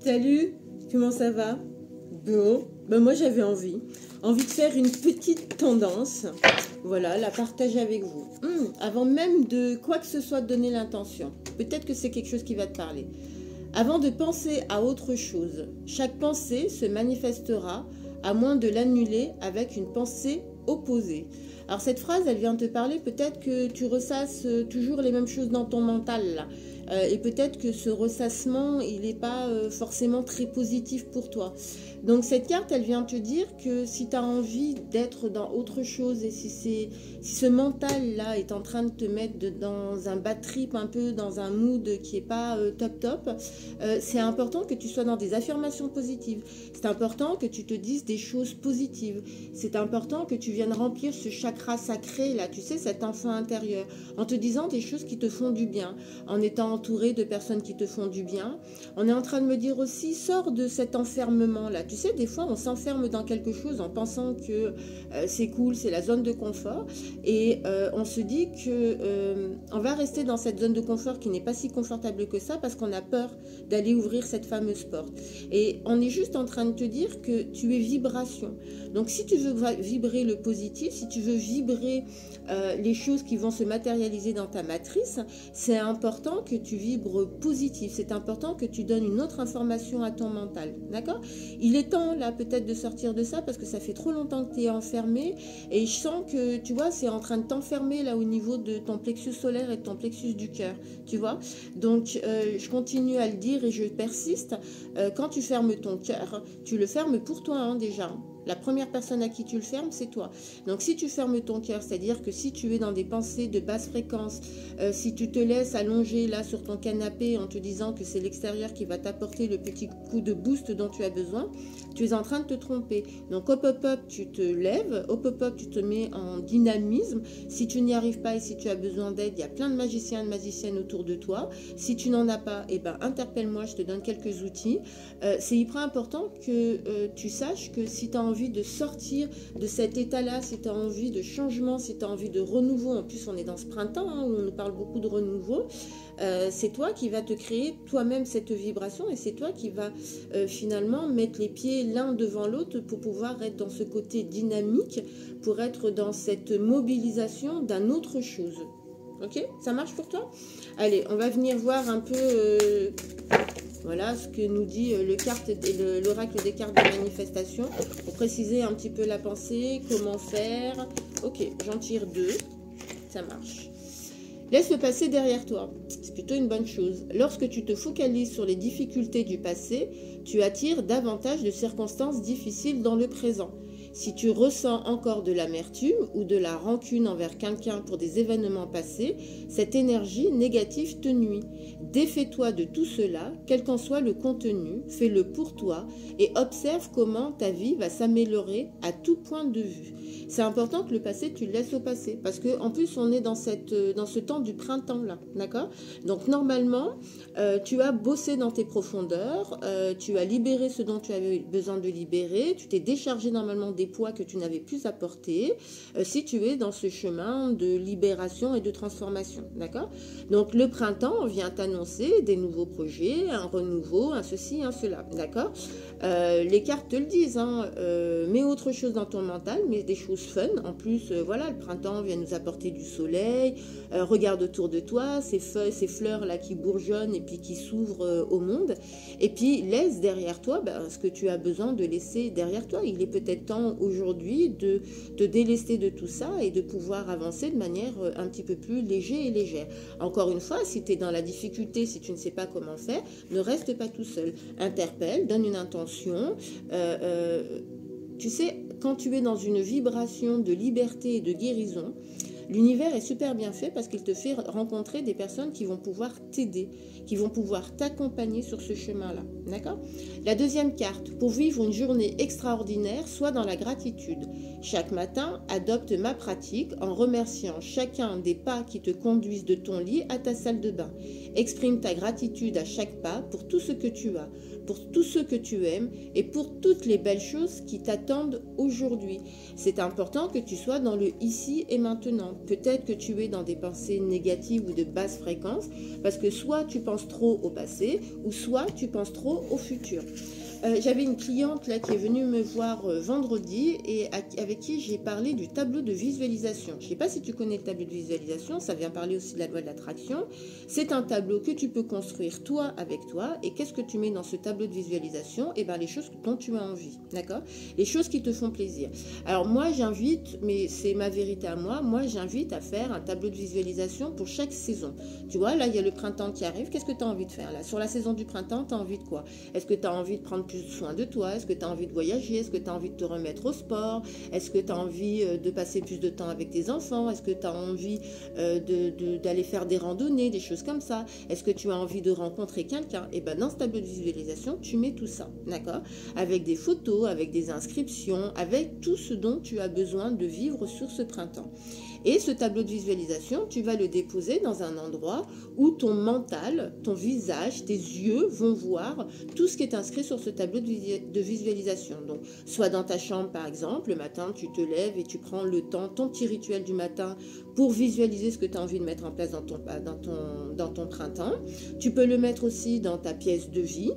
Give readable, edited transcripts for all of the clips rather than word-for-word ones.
Salut, comment ça va? Bon, ben moi j'avais envie de faire une petite tendance, voilà, la partager avec vous. Avant même de quoi que ce soit de donner l'intention, peut-être que c'est quelque chose qui va te parler. Avant de penser à autre chose, chaque pensée se manifestera à moins de l'annuler avec une pensée opposée. Alors cette phrase, elle vient te parler, peut-être que tu ressasses toujours les mêmes choses dans ton mental là. Et peut-être que ce ressassement, il n'est pas forcément très positif pour toi. Donc cette carte, elle vient te dire que si tu as envie d'être dans autre chose et si ce mental-là est en train de te mettre dans un bad trip, un peu dans un mood qui n'est pas top, c'est important que tu sois dans des affirmations positives. C'est important que tu te dises des choses positives. C'est important que tu viennes remplir ce chakra sacré, là, tu sais, cet enfant intérieur, en te disant des choses qui te font du bien, en étant entouré de personnes qui te font du bien. On est en train de me dire aussi, sors de cet enfermement-là. Tu sais, des fois, on s'enferme dans quelque chose en pensant que c'est cool, c'est la zone de confort. Et on se dit que on va rester dans cette zone de confort qui n'est pas si confortable que ça parce qu'on a peur d'aller ouvrir cette fameuse porte. Et on est juste en train de te dire que tu es vibration. Donc, si tu veux vibrer le positif, si tu veux vibrer les choses qui vont se matérialiser dans ta matrice, c'est important que tu vibres positif. C'est important que tu donnes une autre information à ton mental. D'accord? Il est temps, là, peut-être de sortir de ça parce que ça fait trop longtemps que tu es enfermé et je sens que, tu vois, c'est en train de t'enfermer là au niveau de ton plexus solaire et de ton plexus du cœur. Tu vois? Donc, je continue à le dire et je persiste. Quand tu fermes ton cœur, tu le fermes pour toi hein, déjà. La première personne à qui tu le fermes, c'est toi. Donc, si tu fermes ton cœur, c'est-à-dire que si tu es dans des pensées de basse fréquence, si tu te laisses allonger là sur ton canapé en te disant que c'est l'extérieur qui va t'apporter le petit coup de boost dont tu as besoin, tu es en train de te tromper. Donc, hop, hop, hop, tu te lèves, hop, hop, hop, tu te mets en dynamisme. Si tu n'y arrives pas et si tu as besoin d'aide, il y a plein de magiciens et de magiciennes autour de toi. Si tu n'en as pas, eh ben, interpelle-moi, je te donne quelques outils. C'est hyper important que tu saches que si tu as envie de sortir de cet état-là, si tu as envie de changement, si tu as envie de renouveau, en plus on est dans ce printemps hein, où on nous parle beaucoup de renouveau, c'est toi qui vas te créer toi-même cette vibration et c'est toi qui vas finalement mettre les pieds l'un devant l'autre pour pouvoir être dans ce côté dynamique, pour être dans cette mobilisation d'un autre chose. Ok? Ça marche pour toi? Allez, on va venir voir un peu... voilà ce que nous dit l'oracle des cartes de manifestation. Pour préciser un petit peu la pensée, comment faire. Ok, j'en tire deux. Ça marche. Laisse le passé derrière toi. C'est plutôt une bonne chose. Lorsque tu te focalises sur les difficultés du passé, tu attires davantage de circonstances difficiles dans le présent. Si tu ressens encore de l'amertume ou de la rancune envers quelqu'un pour des événements passés, cette énergie négative te nuit. Défais-toi de tout cela, quel qu'en soit le contenu, fais-le pour toi et observe comment ta vie va s'améliorer à tout point de vue. C'est important que le passé, tu le laisses au passé parce qu'en plus, on est dans ce temps du printemps là, d'accord? Donc normalement, tu as bossé dans tes profondeurs, tu as libéré ce dont tu avais besoin de libérer, tu t'es déchargé normalement des poids que tu n'avais plus à porter, si tu es dans ce chemin de libération et de transformation, d'accord? Donc le printemps vient t'annoncer des nouveaux projets, un renouveau, un ceci, un cela, d'accord? Les cartes te le disent, hein, mets autre chose dans ton mental, mets des choses fun, en plus, voilà, le printemps vient nous apporter du soleil, regarde autour de toi, ces feuilles, ces fleurs là qui bourgeonnent et puis qui s'ouvrent au monde, et puis laisse derrière toi ce que tu as besoin de laisser derrière toi. Il est peut-être temps aujourd'hui de te délester de tout ça et de pouvoir avancer de manière un petit peu plus léger et légère. Encore une fois, si tu es dans la difficulté, si tu ne sais pas comment faire, ne reste pas tout seul. Interpelle, donne une intention. Tu sais, quand tu es dans une vibration de liberté et de guérison, l'univers est super bien fait parce qu'il te fait rencontrer des personnes qui vont pouvoir t'aider, qui vont pouvoir t'accompagner sur ce chemin-là. D'accord? La deuxième carte, pour vivre une journée extraordinaire, sois dans la gratitude. Chaque matin, adopte ma pratique en remerciant chacun des pas qui te conduisent de ton lit à ta salle de bain. Exprime ta gratitude à chaque pas pour tout ce que tu as, pour tous ceux que tu aimes et pour toutes les belles choses qui t'attendent aujourd'hui. C'est important que tu sois dans le ici et maintenant. Peut-être que tu es dans des pensées négatives ou de basse fréquence parce que soit tu penses trop au passé ou soit tu penses trop au futur. J'avais une cliente là qui est venue me voir vendredi et avec qui j'ai parlé du tableau de visualisation. Je ne sais pas si tu connais le tableau de visualisation, ça vient parler aussi de la loi de l'attraction. C'est un tableau que tu peux construire toi avec toi. Et qu'est-ce que tu mets dans ce tableau de visualisation? Eh bien, les choses dont tu as envie, d'accord? Les choses qui te font plaisir. Alors moi, j'invite, mais c'est ma vérité à moi j'invite à faire un tableau de visualisation pour chaque saison. Tu vois, là, il y a le printemps qui arrive. Qu'est-ce que tu as envie de faire là? Sur la saison du printemps, tu as envie de quoi? Est-ce que tu as envie de prendre plus soin de toi? Est-ce que tu as envie de voyager? Est-ce que tu as envie de te remettre au sport? Est-ce que tu as envie de passer plus de temps avec tes enfants? Est-ce que tu as envie d'aller faire des randonnées, des choses comme ça? Est-ce que tu as envie de rencontrer quelqu'un? Et bien dans ce tableau de visualisation, tu mets tout ça, d'accord? Avec des photos, avec des inscriptions, avec tout ce dont tu as besoin de vivre sur ce printemps. Et ce tableau de visualisation, tu vas le déposer dans un endroit où ton mental, ton visage, tes yeux vont voir tout ce qui est inscrit sur ce tableau de visualisation. Donc, soit dans ta chambre, par exemple, le matin, tu te lèves et tu prends le temps, ton petit rituel du matin pour visualiser ce que tu as envie de mettre en place dans ton printemps. Tu peux le mettre aussi dans ta pièce de vie,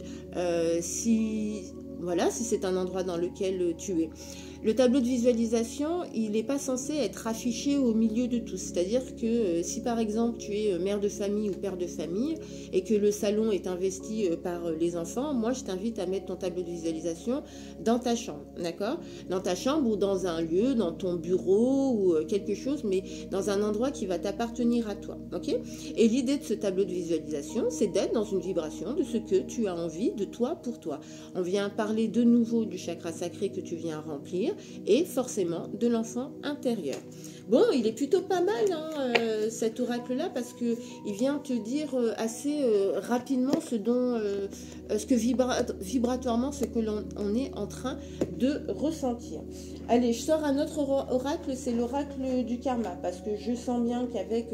si c'est un endroit dans lequel tu es. Le tableau de visualisation, il n'est pas censé être affiché au milieu de tous. C'est-à-dire que si par exemple tu es mère de famille ou père de famille et que le salon est investi par les enfants, moi je t'invite à mettre ton tableau de visualisation dans ta chambre, d'accord? Dans ta chambre ou dans un lieu, dans ton bureau ou quelque chose, mais dans un endroit qui va t'appartenir à toi, ok? Et l'idée de ce tableau de visualisation, c'est d'être dans une vibration de ce que tu as envie de toi pour toi. On vient parler de nouveau du chakra sacré que tu viens remplir et forcément de l'enfant intérieur. Bon, il est plutôt pas mal cet oracle-là parce que il vient te dire assez rapidement ce que vibratoirement ce que l'on est en train de ressentir. Allez, je sors un autre oracle, c'est l'oracle du karma parce que je sens bien qu'avec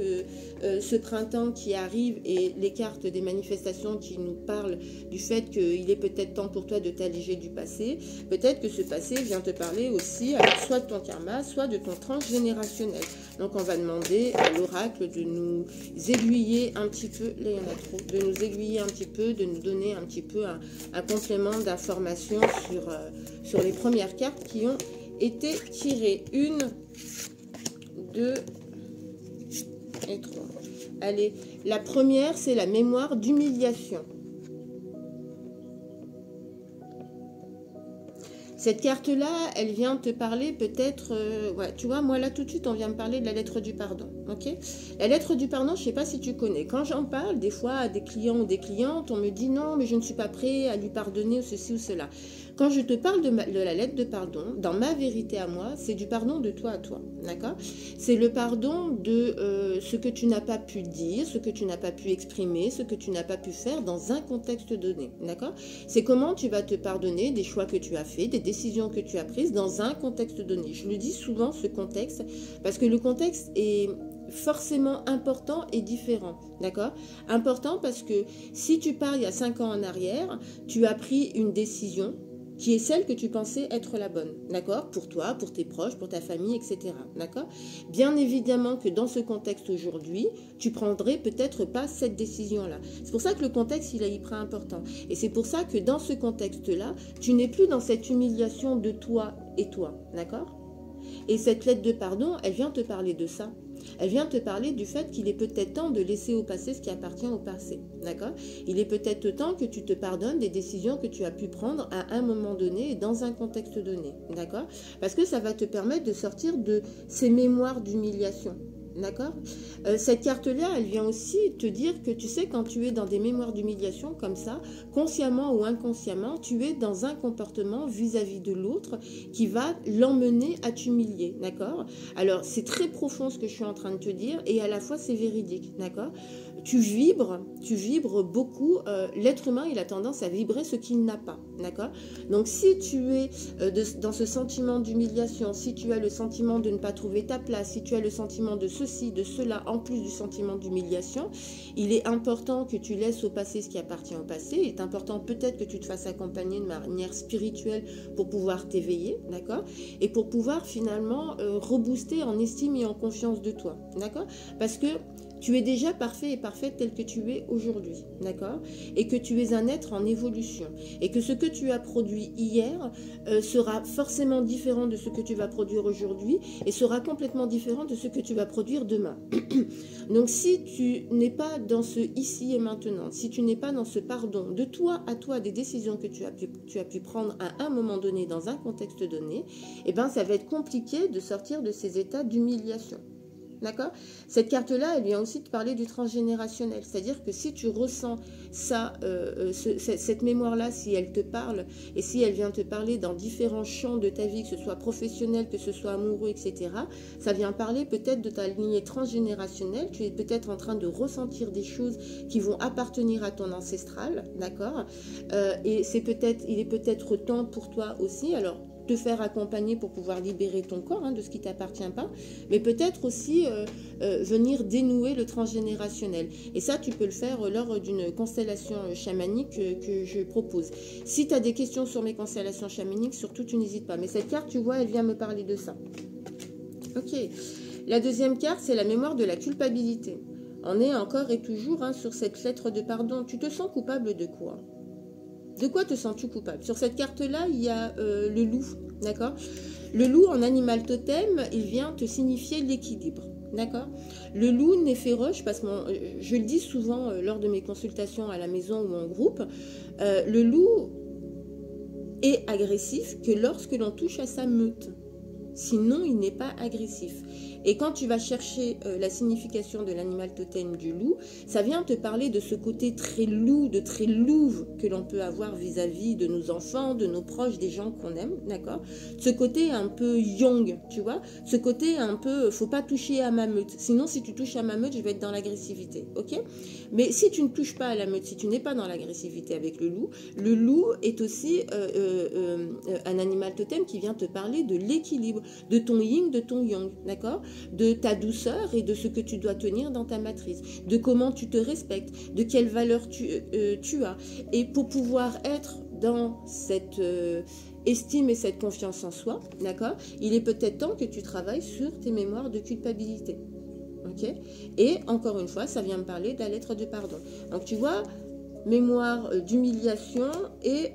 ce printemps qui arrive et les cartes des manifestations qui nous parlent du fait qu'il est peut-être temps pour toi de t'alléger du passé, peut-être que ce passé vient te parler aussi soit de ton karma, soit de ton transgénérationnel. Donc on va demander à l'oracle de nous aiguiller un petit peu, là il y en a trop, de nous aiguiller un petit peu, de nous donner un petit peu un complément d'information sur les premières cartes qui ont été tirées. 1, 2 et 3. Allez, la première c'est la mémoire d'humiliation. Cette carte-là, elle vient te parler peut-être... tu vois, moi là tout de suite, on vient me parler de la lettre du pardon. Ok? La lettre du pardon, je ne sais pas si tu connais. Quand j'en parle, des fois à des clients ou des clientes, on me dit non, mais je ne suis pas prêt à lui pardonner ou ceci ou cela. Quand je te parle de la lettre de pardon, dans ma vérité à moi, c'est du pardon de toi à toi. D'accord? C'est le pardon de ce que tu n'as pas pu dire, ce que tu n'as pas pu exprimer, ce que tu n'as pas pu faire dans un contexte donné. D'accord? C'est comment tu vas te pardonner des choix que tu as faits, des décisions que tu as prises dans un contexte donné. Je le dis souvent, ce contexte, parce que le contexte est forcément important et différent, d'accord? Important parce que si tu pars il y a 5 ans en arrière, tu as pris une décision qui est celle que tu pensais être la bonne, d'accord? Pour toi, pour tes proches, pour ta famille, etc., d'accord? Bien évidemment que dans ce contexte aujourd'hui, tu prendrais peut-être pas cette décision-là. C'est pour ça que le contexte, il est hyper important. Et c'est pour ça que dans ce contexte-là, tu n'es plus dans cette humiliation de toi et toi, d'accord? Et cette lettre de pardon, elle vient te parler de ça. Elle vient te parler du fait qu'il est peut-être temps de laisser au passé ce qui appartient au passé, d'accord? Il est peut-être temps que tu te pardonnes des décisions que tu as pu prendre à un moment donné et dans un contexte donné, d'accord? Parce que ça va te permettre de sortir de ces mémoires d'humiliation. D'accord? Cette carte-là, elle vient aussi te dire que tu sais, quand tu es dans des mémoires d'humiliation comme ça, consciemment ou inconsciemment, tu es dans un comportement vis-à-vis de l'autre qui va l'emmener à t'humilier. D'accord? Alors, c'est très profond ce que je suis en train de te dire et à la fois c'est véridique. D'accord? tu vibres beaucoup. L'être humain, il a tendance à vibrer ce qu'il n'a pas, d'accord? Donc, si tu es dans ce sentiment d'humiliation, si tu as le sentiment de ne pas trouver ta place, si tu as le sentiment de ceci, de cela, en plus du sentiment d'humiliation, il est important que tu laisses au passé ce qui appartient au passé. Il est important peut-être que tu te fasses accompagner de manière spirituelle pour pouvoir t'éveiller, d'accord? Et pour pouvoir finalement rebooster en estime et en confiance de toi, d'accord? Parce que tu es déjà parfait et parfaite tel que tu es aujourd'hui, d'accord? Et que tu es un être en évolution. Et que ce que tu as produit hier sera forcément différent de ce que tu vas produire aujourd'hui et sera complètement différent de ce que tu vas produire demain. Donc si tu n'es pas dans ce ici et maintenant, si tu n'es pas dans ce pardon de toi à toi des décisions que tu as pu prendre à un moment donné dans un contexte donné, eh ben ça va être compliqué de sortir de ces états d'humiliation. D'accord? Cette carte-là, elle vient aussi te parler du transgénérationnel. C'est-à-dire que si tu ressens ça, cette mémoire-là, si elle te parle, et si elle vient te parler dans différents champs de ta vie, que ce soit professionnel, que ce soit amoureux, etc., ça vient parler peut-être de ta lignée transgénérationnelle. Tu es peut-être en train de ressentir des choses qui vont appartenir à ton ancestral, d'accord? Et il est peut-être temps pour toi aussi, alors, te faire accompagner pour pouvoir libérer ton corps de ce qui ne t'appartient pas, mais peut-être aussi venir dénouer le transgénérationnel. Et ça, tu peux le faire lors d'une constellation chamanique que je propose. Si tu as des questions sur mes constellations chamaniques, surtout tu n'hésites pas. Mais cette carte, tu vois, elle vient me parler de ça. Ok. La deuxième carte, c'est la mémoire de la culpabilité. On est encore et toujours sur cette lettre de pardon. Tu te sens coupable de quoi ? De quoi te sens-tu coupable? Sur cette carte-là, il y a le loup, d'accord? Le loup, en animal totem, il vient te signifier l'équilibre, d'accord? Le loup n'est féroce, parce que je le dis souvent lors de mes consultations à la maison ou en groupe, le loup est agressif que lorsque l'on touche à sa meute. Sinon, il n'est pas agressif. Et quand tu vas chercher la signification de l'animal totem du loup, ça vient te parler de ce côté très loup, de très louve que l'on peut avoir vis-à-vis de nos enfants, de nos proches, des gens qu'on aime, d'accord? Ce côté un peu young, tu vois? Ce côté un peu, faut pas toucher à ma meute. Sinon, si tu touches à ma meute, je vais être dans l'agressivité, ok? Mais si tu ne touches pas à la meute, si tu n'es pas dans l'agressivité avec le loup est aussi un animal totem qui vient te parler de l'équilibre, de ton yin, de ton yang, d'accord? De ta douceur et de ce que tu dois tenir dans ta matrice, de comment tu te respectes, de quelle valeur tu as. Et pour pouvoir être dans cette estime et cette confiance en soi, d'accord, il est peut-être temps que tu travailles sur tes mémoires de culpabilité. Ok? Et encore une fois, ça vient me parler de la lettre de pardon. Donc tu vois, mémoire d'humiliation et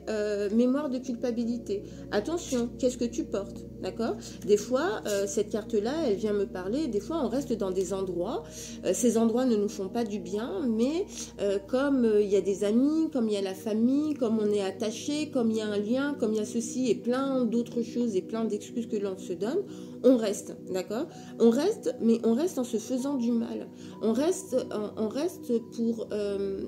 mémoire de culpabilité. Attention, qu'est-ce que tu portes, d'accord? Des fois, cette carte-là, elle vient me parler, des fois on reste dans des endroits, ces endroits ne nous font pas du bien, mais comme il y a des amis, comme il y a la famille, comme on est attaché, comme il y a un lien, comme il y a ceci et plein d'autres choses et plein d'excuses que l'on se donne, on reste, d'accord? On reste, mais on reste en se faisant du mal. On reste pour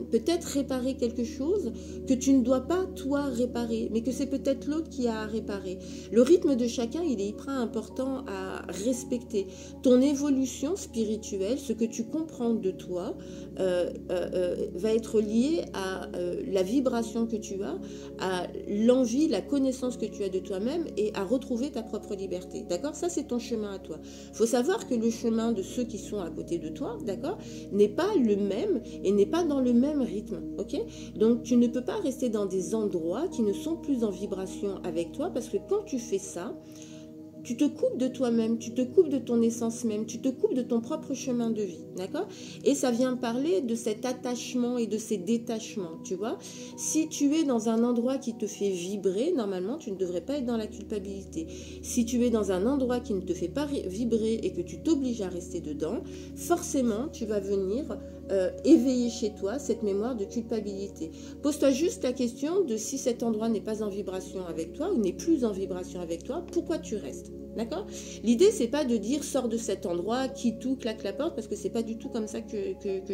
peut-être réparer quelque chose que tu ne dois pas, toi, réparer, mais que c'est peut-être l'autre qui a à réparer. Le rythme de chacun, il est hyper important à respecter. Ton évolution spirituelle, ce que tu comprends de toi, va être lié à la vibration que tu as, à l'envie, la connaissance que tu as de toi-même et à retrouver ta propre liberté. D'accord? Ça, c'est ton chemin à toi. Il faut savoir que le chemin de ceux qui sont à côté de toi, d'accord, n'est pas le même et n'est pas dans le même rythme. Ok? Donc, tu ne peux pas rester dans des endroits qui ne sont plus en vibration avec toi parce que quand tu fais ça, tu te coupes de toi-même, tu te coupes de ton essence même, tu te coupes de ton propre chemin de vie, d'accord? Et ça vient parler de cet attachement et de ces détachements, tu vois? Si tu es dans un endroit qui te fait vibrer, normalement, tu ne devrais pas être dans la culpabilité. Si tu es dans un endroit qui ne te fait pas vibrer et que tu t'obliges à rester dedans, forcément, tu vas venir éveiller chez toi cette mémoire de culpabilité. Pose-toi juste la question de si cet endroit n'est pas en vibration avec toi ou n'est plus en vibration avec toi, pourquoi tu restes? D'accord? L'idée, c'est pas de dire sors de cet endroit, quitte tout, claque la porte, parce que c'est pas du tout comme ça que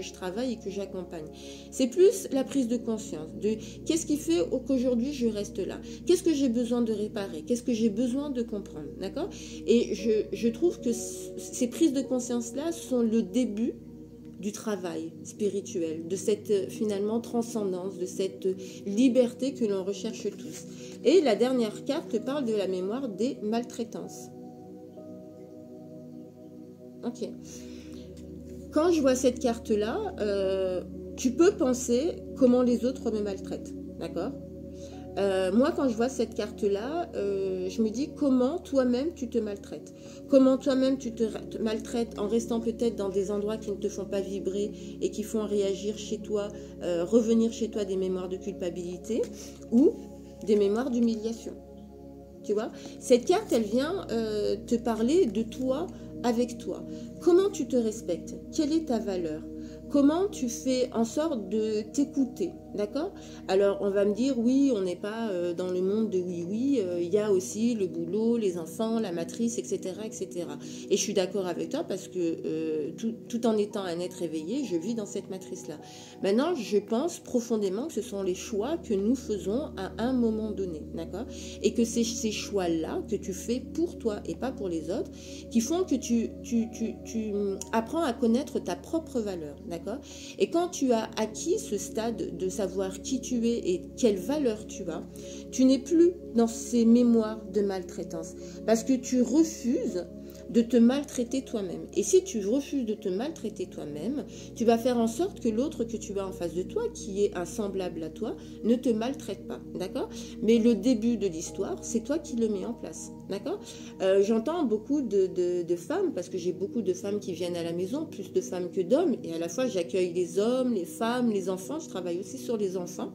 je travaille et que j'accompagne. C'est plus la prise de conscience de qu'est-ce qui fait qu'aujourd'hui je reste là? Qu'est-ce que j'ai besoin de réparer? Qu'est-ce que j'ai besoin de comprendre? D'accord? Et je trouve que ces prises de conscience-là sont le début du travail spirituel, de cette finalement transcendance, de cette liberté que l'on recherche tous. Et la dernière carte parle de la mémoire des maltraitances. Ok. Quand je vois cette carte-là, tu peux penser comment les autres me maltraitent, d'accord? Moi, quand je vois cette carte-là, je me dis comment toi-même tu te maltraites. Comment toi-même tu te maltraites en restant peut-être dans des endroits qui ne te font pas vibrer et qui font réagir chez toi, revenir chez toi des mémoires de culpabilité ou des mémoires d'humiliation. Tu vois, cette carte, elle vient te parler de toi avec toi. Comment tu te respectes? Quelle est ta valeur? Comment tu fais en sorte de t'écouter, d'accord? Alors, on va me dire, oui, on n'est pas dans le monde de oui, il y a aussi le boulot, les enfants, la matrice, etc., etc. Et je suis d'accord avec toi parce que tout en étant un être éveillé, je vis dans cette matrice-là. Maintenant, je pense profondément que ce sont les choix que nous faisons à un moment donné, d'accord? Et que c'est ces choix-là que tu fais pour toi et pas pour les autres qui font que tu apprends à connaître ta propre valeur, d'accord? Et quand tu as acquis ce stade de savoir qui tu es et quelle valeur tu as, tu n'es plus dans ces mémoires de maltraitance parce que tu refuses de te maltraiter toi-même. Et si tu refuses de te maltraiter toi-même, tu vas faire en sorte que l'autre que tu as en face de toi, qui est un semblable à toi, ne te maltraite pas, d'accord? Mais le début de l'histoire, c'est toi qui le mets en place, d'accord? J'entends beaucoup de femmes, parce que j'ai beaucoup de femmes qui viennent à la maison, plus de femmes que d'hommes, et à la fois j'accueille les hommes, les femmes, les enfants, je travaille aussi sur les enfants.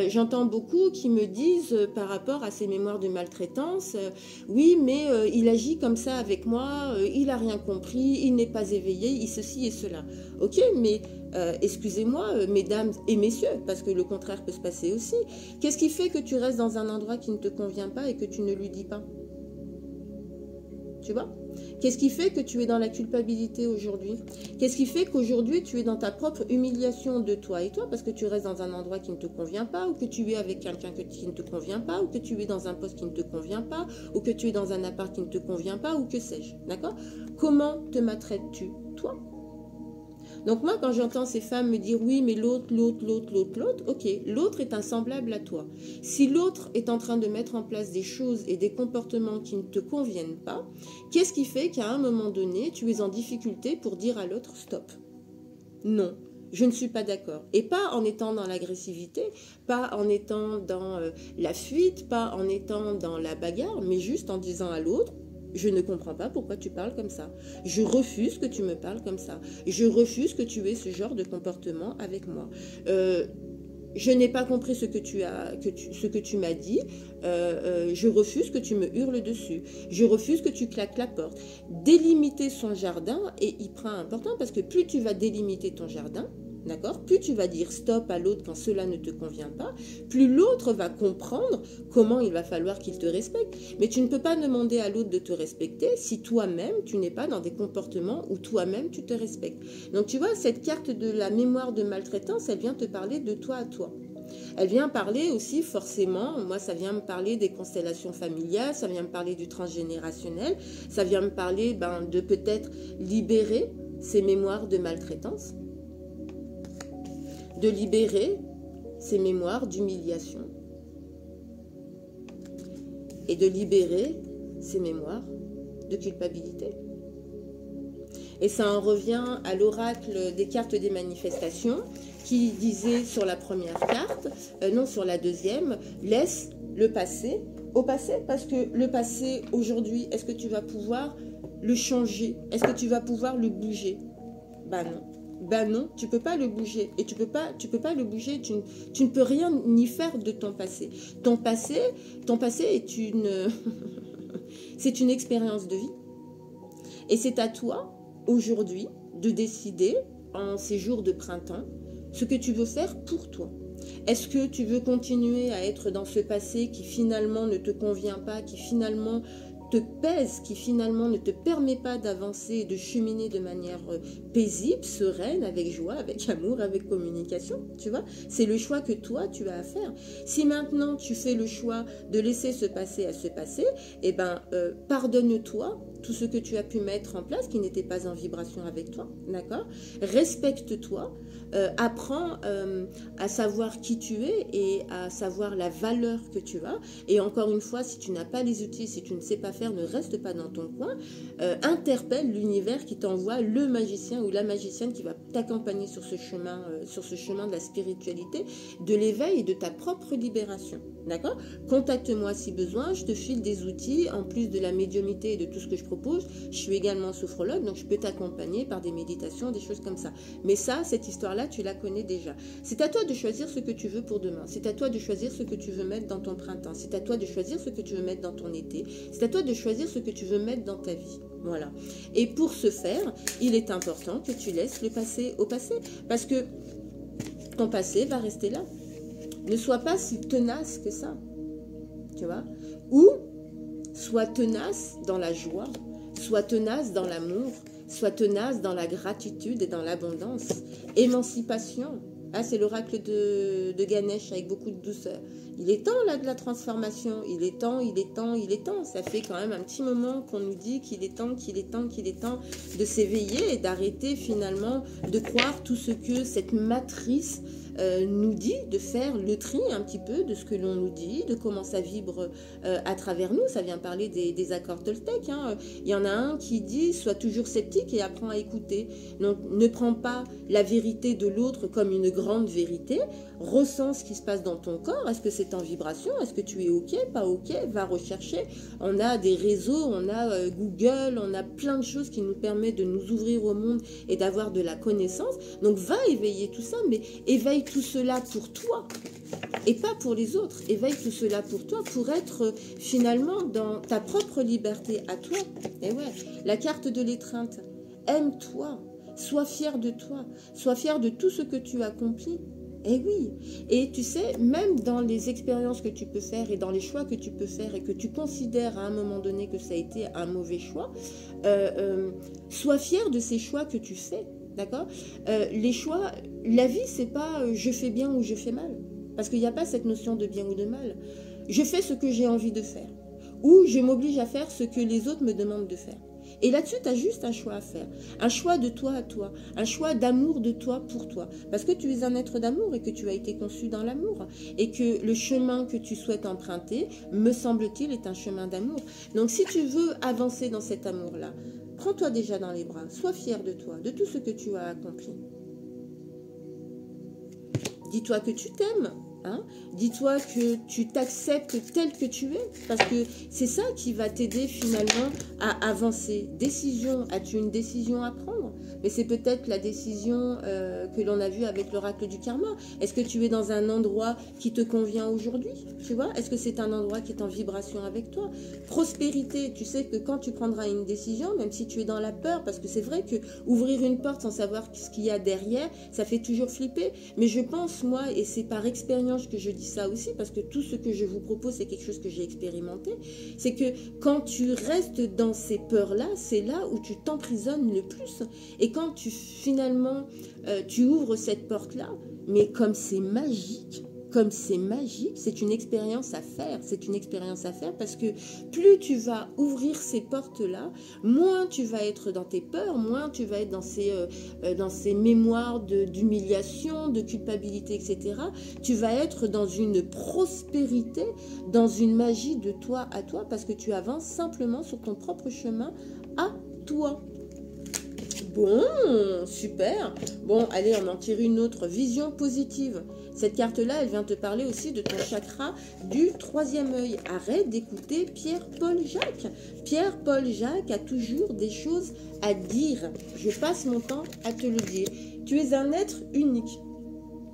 J'entends beaucoup qui me disent par rapport à ces mémoires de maltraitance, oui, mais il agit comme ça avec moi, il n'a rien compris, il n'est pas éveillé, il ceci et cela. Ok, mais excusez-moi, mesdames et messieurs, parce que le contraire peut se passer aussi. Qu'est-ce qui fait que tu restes dans un endroit qui ne te convient pas et que tu ne lui dis pas? Tu vois? Qu'est-ce qui fait que tu es dans la culpabilité aujourd'hui? Qu'est-ce qui fait qu'aujourd'hui tu es dans ta propre humiliation de toi et toi parce que tu restes dans un endroit qui ne te convient pas ou que tu es avec quelqu'un qui ne te convient pas ou que tu es dans un poste qui ne te convient pas ou que tu es dans un appart qui ne te convient pas ou que sais-je, d'accord? Comment te maltraites-tu, toi? Donc moi, quand j'entends ces femmes me dire oui, mais l'autre, ok, l'autre est un semblable à toi. Si l'autre est en train de mettre en place des choses et des comportements qui ne te conviennent pas, qu'est-ce qui fait qu'à un moment donné, tu es en difficulté pour dire à l'autre stop? Non. Je ne suis pas d'accord. Et pas en étant dans l'agressivité, pas en étant dans la fuite, pas en étant dans la bagarre, mais juste en disant à l'autre, je ne comprends pas pourquoi tu parles comme ça. Je refuse que tu me parles comme ça. Je refuse que tu aies ce genre de comportement avec moi. Je n'ai pas compris ce que tu m'as dit. Je refuse que tu me hurles dessus. Je refuse que tu claques la porte. Délimiter son jardin est hyper important parce que plus tu vas délimiter ton jardin, d'accord, plus tu vas dire stop à l'autre quand cela ne te convient pas, plus l'autre va comprendre comment il va falloir qu'il te respecte. Mais tu ne peux pas demander à l'autre de te respecter si toi-même tu n'es pas dans des comportements où toi-même tu te respectes. Donc tu vois, cette carte de la mémoire de maltraitance, elle vient te parler de toi à toi. Elle vient parler aussi forcément, moi ça vient me parler des constellations familiales, ça vient me parler du transgénérationnel, ça vient me parler de peut-être libérer ces mémoires de maltraitance, de libérer ces mémoires d'humiliation et de libérer ces mémoires de culpabilité. Et ça en revient à l'oracle des cartes des manifestations qui disait sur la première carte, non sur la deuxième, laisse le passé au passé parce que le passé aujourd'hui, est-ce que tu vas pouvoir le changer? Est-ce que tu vas pouvoir le bouger? Ben non. Ben non, tu peux pas le bouger. Et tu peux pas le bouger, tu ne peux rien ni faire de ton passé. Ton passé est une c'est une expérience de vie. Et c'est à toi aujourd'hui de décider en ces jours de printemps ce que tu veux faire pour toi. Est-ce que tu veux continuer à être dans ce passé qui finalement ne te convient pas, qui finalement te pèse, qui finalement ne te permet pas d'avancer et de cheminer de manière paisible, sereine, avec joie, avec amour, avec communication, tu vois? C'est le choix que toi, tu as à faire. Si maintenant, tu fais le choix de laisser se passer à se passer, eh ben, pardonne-toi tout ce que tu as pu mettre en place qui n'était pas en vibration avec toi, d'accord? Respecte-toi, apprends à savoir qui tu es et à savoir la valeur que tu as. Et encore une fois, si tu n'as pas les outils, si tu ne sais pas faire, ne reste pas dans ton coin. Interpelle l'univers qui t'envoie le magicien ou la magicienne qui va t'accompagner sur ce chemin de la spiritualité, de l'éveil et de ta propre libération. D'accord? Contacte-moi si besoin, je te file des outils, en plus de la médiumnité et de tout ce que je propose. Je suis également sophrologue, donc je peux t'accompagner par des méditations, des choses comme ça. Mais ça, cette histoire-là, tu la connais déjà. C'est à toi de choisir ce que tu veux pour demain. C'est à toi de choisir ce que tu veux mettre dans ton printemps. C'est à toi de choisir ce que tu veux mettre dans ton été. C'est à toi de choisir ce que tu veux mettre dans ta vie. Voilà. Et pour ce faire, il est important que tu laisses le passé au passé. Parce que ton passé va rester là. Ne sois pas si tenace que ça, tu vois. Ou sois tenace dans la joie, sois tenace dans l'amour, sois tenace dans la gratitude et dans l'abondance. Émancipation, ah, c'est l'oracle de Ganesh avec beaucoup de douceur. Il est temps là de la transformation, il est temps. Ça fait quand même un petit moment qu'on nous dit qu'il est temps de s'éveiller et d'arrêter finalement de croire tout ce que cette matrice nous dit, de faire le tri un petit peu de ce que l'on nous dit, de comment ça vibre à travers nous. Ça vient parler des accords Toltec. Hein. Il y en a un qui dit « Sois toujours sceptique et apprends à écouter ». Donc ne prends pas la vérité de l'autre comme une grande vérité. Ressens ce qui se passe dans ton corps. Est-ce que c'est en vibration? Est-ce que tu es OK? Pas OK? Va rechercher. On a des réseaux, on a Google, on a plein de choses qui nous permettent de nous ouvrir au monde et d'avoir de la connaissance. Donc va éveiller tout ça, mais éveille tout cela pour toi et pas pour les autres. Éveille tout cela pour toi, pour être finalement dans ta propre liberté à toi. Et ouais, la carte de l'étreinte. Aime-toi, sois fier de toi, sois fier de tout ce que tu accomplis. Et oui, et tu sais, même dans les expériences que tu peux faire et dans les choix que tu peux faire et que tu considères à un moment donné que ça a été un mauvais choix, sois fier de ces choix que tu fais. D'accord? Les choix, la vie, c'est pas je fais bien ou je fais mal. Parce qu'il n'y a pas cette notion de bien ou de mal. Je fais ce que j'ai envie de faire. Ou je m'oblige à faire ce que les autres me demandent de faire. Et là-dessus, tu as juste un choix à faire. Un choix de toi à toi. Un choix d'amour de toi pour toi. Parce que tu es un être d'amour et que tu as été conçu dans l'amour. Et que le chemin que tu souhaites emprunter, me semble-t-il, est un chemin d'amour. Donc si tu veux avancer dans cet amour-là, prends-toi déjà dans les bras. Sois fier de toi, de tout ce que tu as accompli. Dis-toi que tu t'aimes. Hein? Dis-toi que tu t'acceptes tel que tu es, parce que c'est ça qui va t'aider finalement à avancer. Décision, as-tu une décision à prendre? Mais c'est peut-être la décision que l'on a vue avec l'oracle du karma. Est-ce que tu es dans un endroit qui te convient aujourd'hui? Tu vois? Est-ce que c'est un endroit qui est en vibration avec toi? Prospérité, tu sais que quand tu prendras une décision, même si tu es dans la peur, parce que c'est vrai que ouvrir une porte sans savoir ce qu'il y a derrière, ça fait toujours flipper. Mais je pense, moi, et c'est par expérience que je dis ça aussi, parce que tout ce que je vous propose, c'est quelque chose que j'ai expérimenté, c'est que quand tu restes dans ces peurs-là, c'est là où tu t'emprisonnes le plus. Et quand tu finalement, tu ouvres cette porte-là, mais comme c'est magique, c'est une expérience à faire. C'est une expérience à faire parce que plus tu vas ouvrir ces portes-là, moins tu vas être dans tes peurs, moins tu vas être dans ces mémoires d'humiliation, de culpabilité, etc. Tu vas être dans une prospérité, dans une magie de toi à toi parce que tu avances simplement sur ton propre chemin à toi. Bon, super. Bon, allez, on en tire une autre. Vision positive. Cette carte-là, elle vient te parler aussi de ton chakra du troisième œil. Arrête d'écouter Pierre-Paul Jacques. Pierre-Paul Jacques a toujours des choses à dire. Je passe mon temps à te le dire. Tu es un être unique.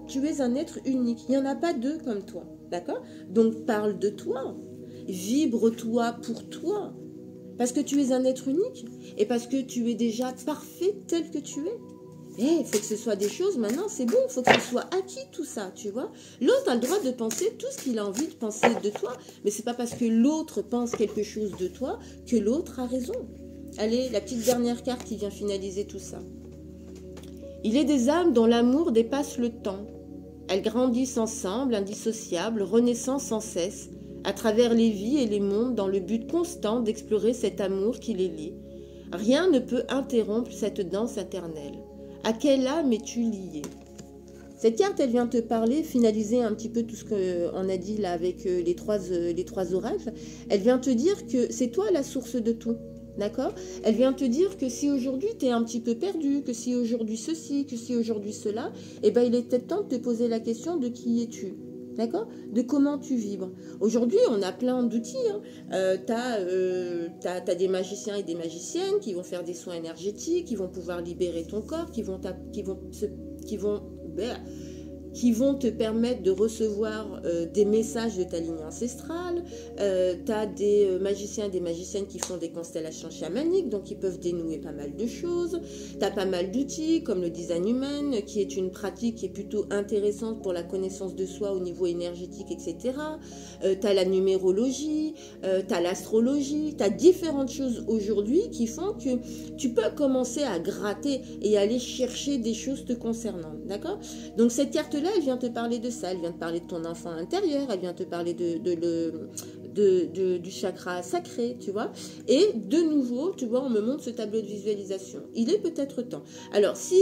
Tu es un être unique. Il n'y en a pas deux comme toi. D'accord? Donc, parle de toi. Vibre-toi pour toi. Parce que tu es un être unique et parce que tu es déjà parfait tel que tu es. Il faut que ce soit des choses, maintenant c'est bon, il faut que ce soit acquis tout ça, tu vois. L'autre a le droit de penser tout ce qu'il a envie de penser de toi, mais c'est pas parce que l'autre pense quelque chose de toi que l'autre a raison. Allez, la petite dernière carte qui vient finaliser tout ça. Il est des âmes dont l'amour dépasse le temps. Elles grandissent ensemble, indissociables, renaissant sans cesse. à travers les vies et les mondes dans le but constant d'explorer cet amour qui les lie. Rien ne peut interrompre cette danse éternelle. À quelle âme es-tu lié? Cette carte, elle vient te parler, finaliser un petit peu tout ce qu'on a dit là avec les trois oracles. Elle vient te dire que c'est toi la source de tout. D'accord? Elle vient te dire que si aujourd'hui tu es un petit peu perdu, que si aujourd'hui ceci, que si aujourd'hui cela, eh ben il est peut-être temps de te poser la question de qui es-tu? D'accord? De comment tu vibres. Aujourd'hui, on a plein d'outils. Hein. T'as des magiciens et des magiciennes qui vont faire des soins énergétiques, qui vont pouvoir libérer ton corps, qui vont te permettre de recevoir des messages de ta ligne ancestrale. Tu as des magiciens et des magiciennes qui font des constellations chamaniques, donc ils peuvent dénouer pas mal de choses. Tu as pas mal d'outils comme le design humain, qui est une pratique qui est plutôt intéressante pour la connaissance de soi au niveau énergétique, etc. Tu as la numérologie, tu as l'astrologie, tu as différentes choses aujourd'hui qui font que tu peux commencer à gratter et aller chercher des choses te concernant. D'accord? Donc cette carte-là, elle vient te parler de ça, elle vient te parler de ton enfant intérieur, elle vient te parler du chakra sacré, tu vois. Et de nouveau, tu vois, on me montre ce tableau de visualisation. Il est peut-être temps. Alors, si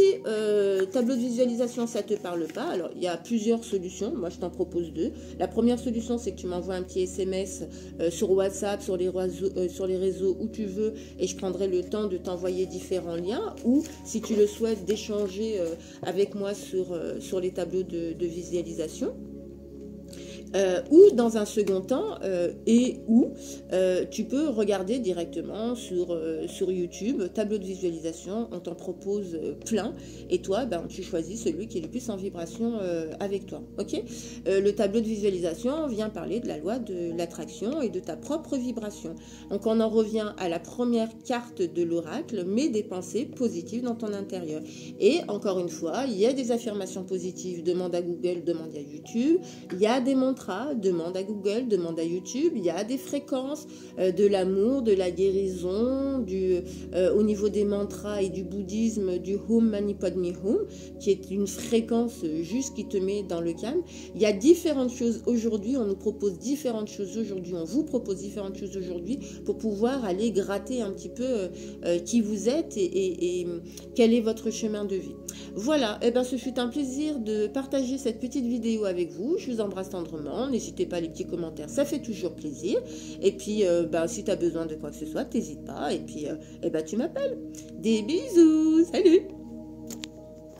tableau de visualisation, ça ne te parle pas, alors il y a plusieurs solutions. Moi, je t'en propose deux. La première solution, c'est que tu m'envoies un petit SMS sur WhatsApp, sur les réseaux où tu veux, et je prendrai le temps de t'envoyer différents liens, ou si tu le souhaites, d'échanger avec moi sur les tableaux de visualisation. Ou dans un second temps, tu peux regarder directement sur YouTube, tableau de visualisation, on t'en propose plein, et toi, tu choisis celui qui est le plus en vibration avec toi. Ok? Le tableau de visualisation vient parler de la loi de l'attraction et de ta propre vibration. Donc on en revient à la première carte de l'oracle, mets des pensées positives dans ton intérieur. Et encore une fois, il y a des affirmations positives, demande à Google, demande à YouTube, il y a des mantras, demande à Google, demande à YouTube, il y a des fréquences de l'amour, de la guérison, au niveau des mantras et du bouddhisme, du Hum Mani Padme Hum, qui est une fréquence juste qui te met dans le calme. Il y a différentes choses aujourd'hui, on nous propose différentes choses aujourd'hui, on vous propose différentes choses aujourd'hui pour pouvoir aller gratter un petit peu qui vous êtes et quel est votre chemin de vie. Voilà, et ce fut un plaisir de partager cette petite vidéo avec vous. Je vous embrasse tendrement. N'hésitez pas, les petits commentaires, ça fait toujours plaisir. Et puis, si tu as besoin de quoi que ce soit, n'hésite pas. Et puis, tu m'appelles. Des bisous. Salut!